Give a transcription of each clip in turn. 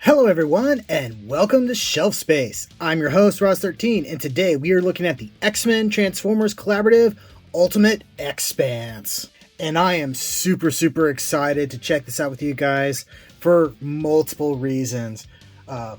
Hello everyone and welcome to Shelf Space. I'm your host Ross13 and today we are looking at the X-Men Transformers Collaborative Ultimate X-Spanse. And I am super excited to check this out with you guys for multiple reasons.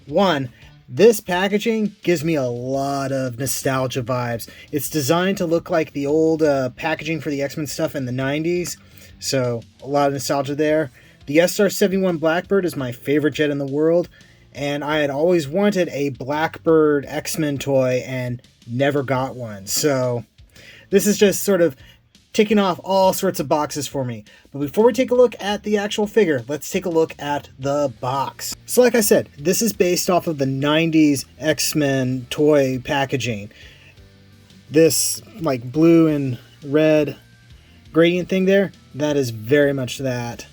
One, this packaging gives me a lot of nostalgia vibes. It's designed to look like the old packaging for the X-Men stuff in the 90s, so a lot of nostalgia there. The SR-71 Blackbird is my favorite jet in the world, and I had always wanted a Blackbird X-Men toy and never got one. So this is just sort of ticking off all sorts of boxes for me. But before we take a look at the actual figure, let's take a look at the box. So like I said, this is based off of the 90s X-Men toy packaging. This like blue and red gradient thing there, that is very much that.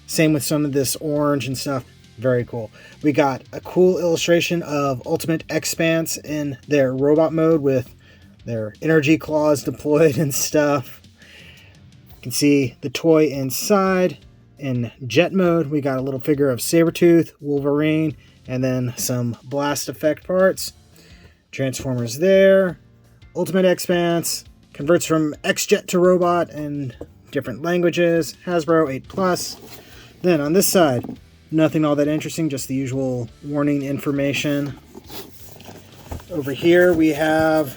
Same with some of this orange and stuff. Very cool. We got a cool illustration of Ultimate X-Spanse in their robot mode with their energy claws deployed and stuff. You can see the toy inside. In jet mode, we got a little figure of Sabretooth, Wolverine, and then some blast effect parts. Transformers there. Ultimate X-Spanse converts from X-Jet to robot in different languages. Hasbro 8+. Then on this side, nothing all that interesting, just the usual warning information. Over here we have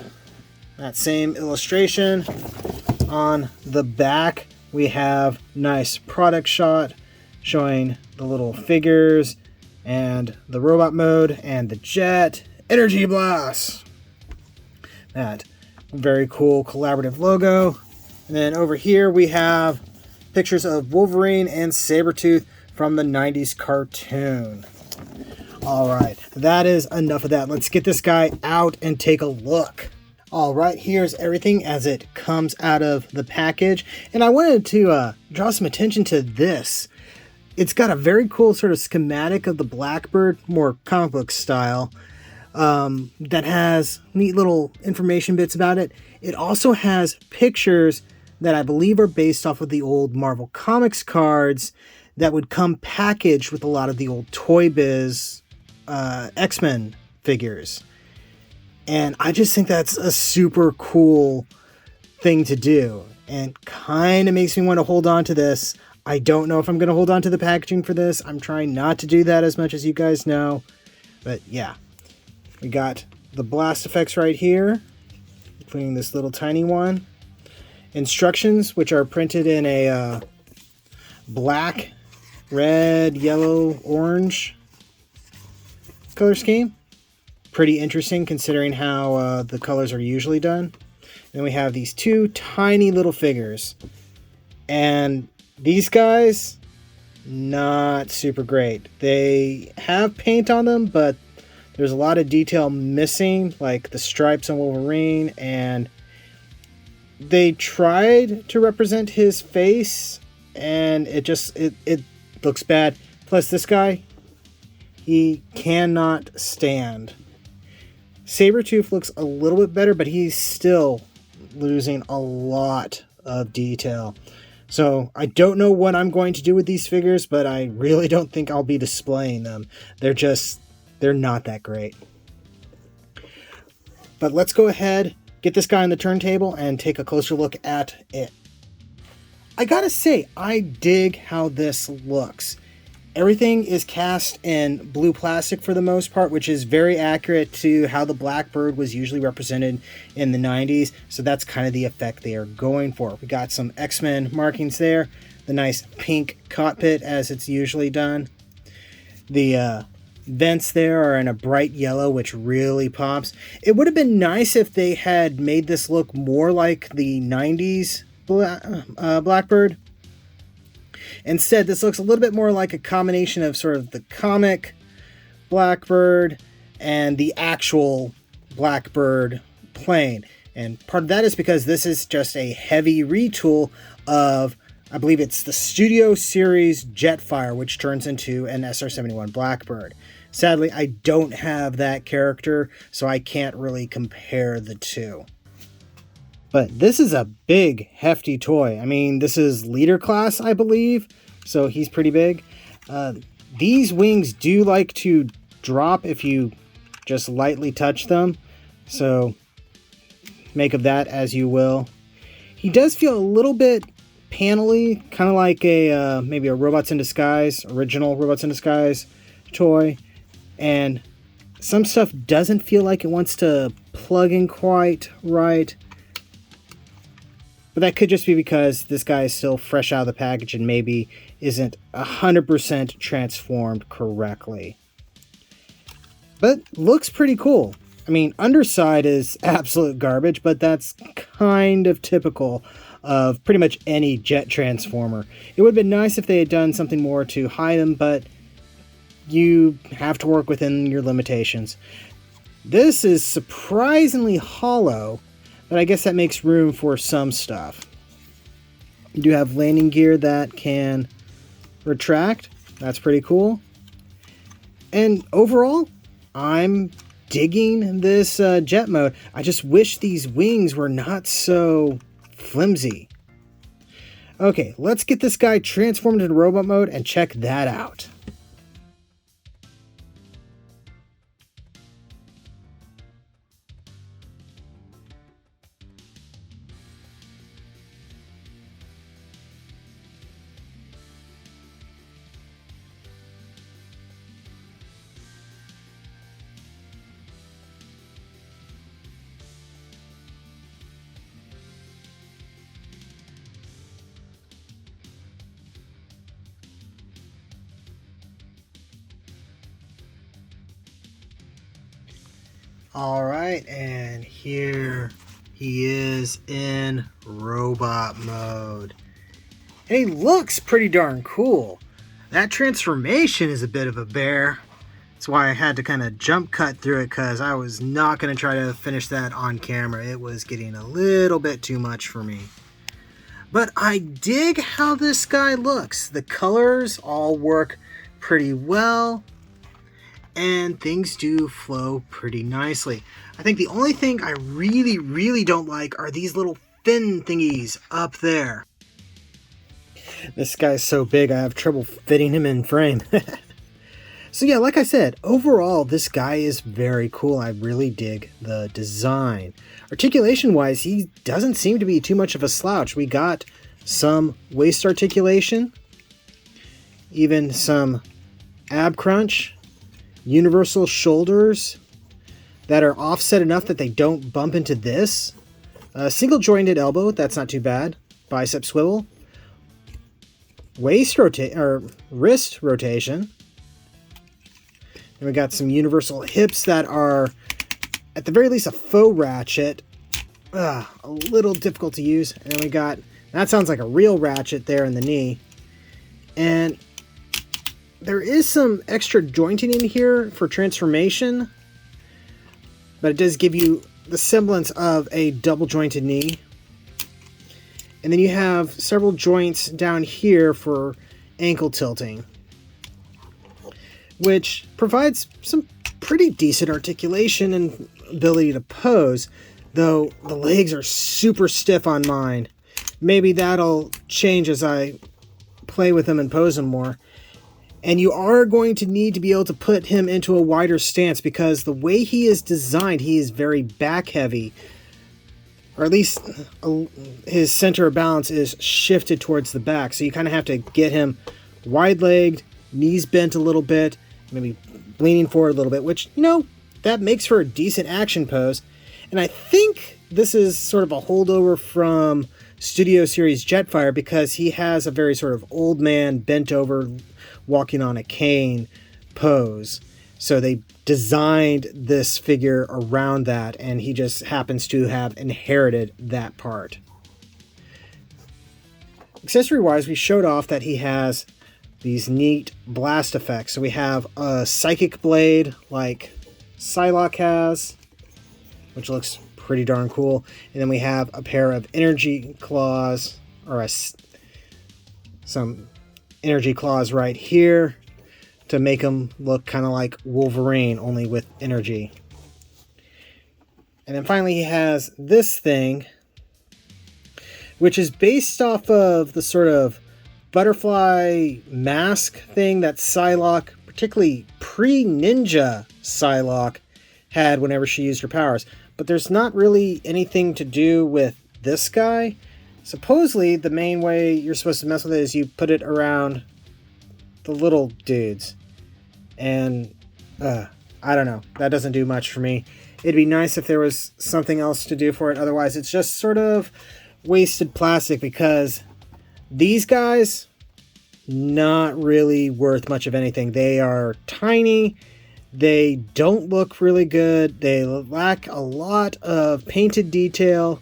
that same illustration. On the back we have nice product shot showing the little figures and the robot mode and the jet. Energy Blast! That very cool collaborative logo. And then over here we have pictures of Wolverine and Sabretooth from the 90s cartoon. Alright, that is enough of that. Let's get this guy out and take a look. Alright, here's everything as it comes out of the package. And I wanted to draw some attention to this. It's got a very cool sort of schematic of the Blackbird, more comic book style, that has neat little information bits about it. It also has pictures that I believe are based off of the old Marvel Comics cards that would come packaged with a lot of the old ToyBiz X-Men figures. And I just think that's a super cool thing to do and kind of makes me want to hold on to this. I don't know if I'm going to hold on to the packaging for this. I'm trying not to do that as much as you guys know. But yeah, we got the blast effects right here, including this little tiny one. Instructions, which are printed in a black, red, yellow, orange color scheme. Pretty interesting considering how the colors are usually done. Then we have these two tiny little figures. And these guys, not super great. They have paint on them, but there's a lot of detail missing, like the stripes on Wolverine, and they tried to represent his face and it looks bad. Plus this guy, he cannot stand. Sabretooth looks a little bit better, but he's still losing a lot of detail. So I don't know what I'm going to do with these figures, but I really don't think I'll be displaying them. They're not that great. But let's go ahead, get this guy on the turntable and take a closer look at it. I gotta say, I dig how this looks. Everything is cast in blue plastic for the most part, which is very accurate to how the Blackbird was usually represented in the 90s. So that's kind of the effect they are going for. We got some X-Men markings there. The nice pink cockpit as it's usually done. The vents there are in a bright yellow, which really pops. It would have been nice if they had made this look more like the 90s Blackbird. Instead, this looks a little bit more like a combination of sort of the comic Blackbird and the actual Blackbird plane. And part of that is because this is just a heavy retool of, I believe it's the Studio Series Jetfire, which turns into an SR-71 Blackbird. Sadly, I don't have that character, so I can't really compare the two. But this is a big, hefty toy. I mean, this is leader class, I believe, so he's pretty big. These wings do like to drop if you just lightly touch them, so make of that as you will. He does feel a little bit panely, kind of like a maybe a Robots in Disguise, original Robots in Disguise toy, and some stuff doesn't feel like it wants to plug in quite right. But that could just be because this guy is still fresh out of the package and maybe isn't 100% transformed correctly. But looks pretty cool. I mean, underside is absolute garbage, but that's kind of typical of pretty much any jet transformer. It would have been nice if they had done something more to hide them, but you have to work within your limitations. This is surprisingly hollow, but I guess that makes room for some stuff. You do have landing gear that can retract. That's pretty cool. And overall, I'm digging this jet mode. I just wish these wings were not so flimsy. Okay, let's get this guy transformed into robot mode and check that out. All right, and here he is in robot mode. And he looks pretty darn cool. That transformation is a bit of a bear. That's why I had to kind of jump cut through it, because I was not going to try to finish that on camera. It was getting a little bit too much for me. But I dig how this guy looks. The colors all work pretty well, and things do flow pretty nicely. I think the only thing I really don't like are these little fin thingies up there. This guy's so big I have trouble fitting him in frame. So yeah, like I said, overall this guy is very cool. I really dig the design. Articulation wise, he doesn't seem to be too much of a slouch. We got some waist articulation, even some ab crunch, universal shoulders that are offset enough that they don't bump into this. Single jointed elbow, that's not too bad. Bicep swivel. Wrist rotation. And we got some universal hips that are, at the very least, a faux ratchet. A little difficult to use. And then we got, that sounds like a real ratchet there in the knee. And there is some extra jointing in here for transformation, but it does give you the semblance of a double jointed knee. And then you have several joints down here for ankle tilting, which provides some pretty decent articulation and ability to pose, though the legs are super stiff on mine. Maybe that'll change as I play with them and pose them more. And you are going to need to be able to put him into a wider stance, because the way he is designed, he is very back heavy. Or at least his center of balance is shifted towards the back. So you kind of have to get him wide-legged, knees bent a little bit, maybe leaning forward a little bit, which, you know, that makes for a decent action pose. And I think this is sort of a holdover from Studio Series Jetfire, because he has a very sort of old man, bent over, walking on a cane pose. So they designed this figure around that, and he just happens to have inherited that part. Accessory wise, we showed off that he has these neat blast effects. So we have a psychic blade like Psylocke has, which looks pretty darn cool. And then we have a pair of energy claws, or some energy claws right here to make him look kind of like Wolverine, only with energy. And then finally he has this thing, which is based off of the sort of butterfly mask thing that Psylocke, particularly pre-Ninja Psylocke, had whenever she used her powers. But there's not really anything to do with this guy. Supposedly, the main way you're supposed to mess with it is you put it around the little dudes. And, I don't know. That doesn't do much for me. It'd be nice if there was something else to do for it. Otherwise, it's just sort of wasted plastic, because these guys, not really worth much of anything. They are tiny. They don't look really good. They lack a lot of painted detail,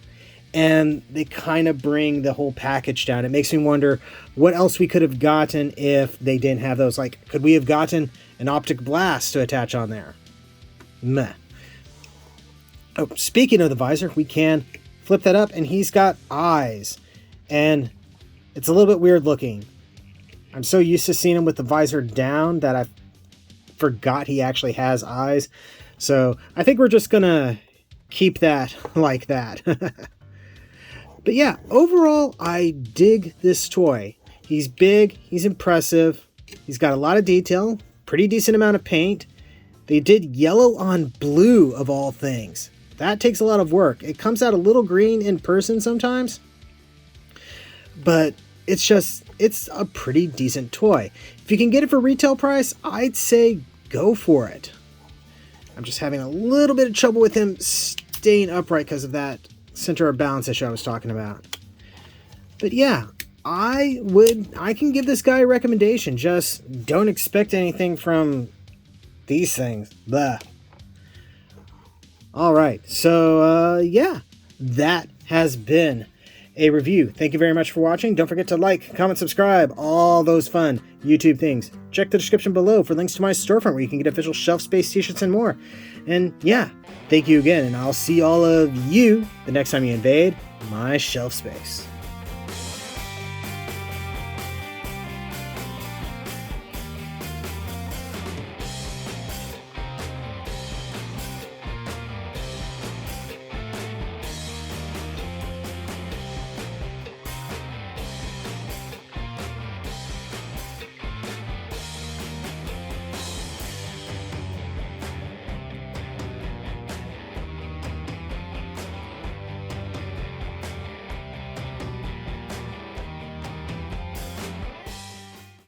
and they kind of bring the whole package down. It makes me wonder what else we could have gotten if they didn't have those. Like, could we have gotten an optic blast to attach on there? Meh. Oh, speaking of the visor, we can flip that up, and he's got eyes. And it's a little bit weird looking. I'm so used to seeing him with the visor down that I forgot he actually has eyes. So I think we're just going to keep that like that. But yeah, overall, I dig this toy. He's big, he's impressive, he's got a lot of detail, pretty decent amount of paint. They did yellow on blue, of all things. That takes a lot of work. It comes out a little green in person sometimes, but it's a pretty decent toy. If you can get it for retail price, I'd say go for it. I'm just having a little bit of trouble with him staying upright because of that center of balance issue I was talking about. But yeah, I can give this guy a recommendation. Just don't expect anything from these things. Blah. All right, so yeah, that has been a review. Thank you very much for watching. Don't forget to like, comment, subscribe, all those fun YouTube things. Check the description below for links to my storefront where you can get official Shelf Space t-shirts and more. And yeah, thank you again, and I'll see all of you the next time you invade my shelf space.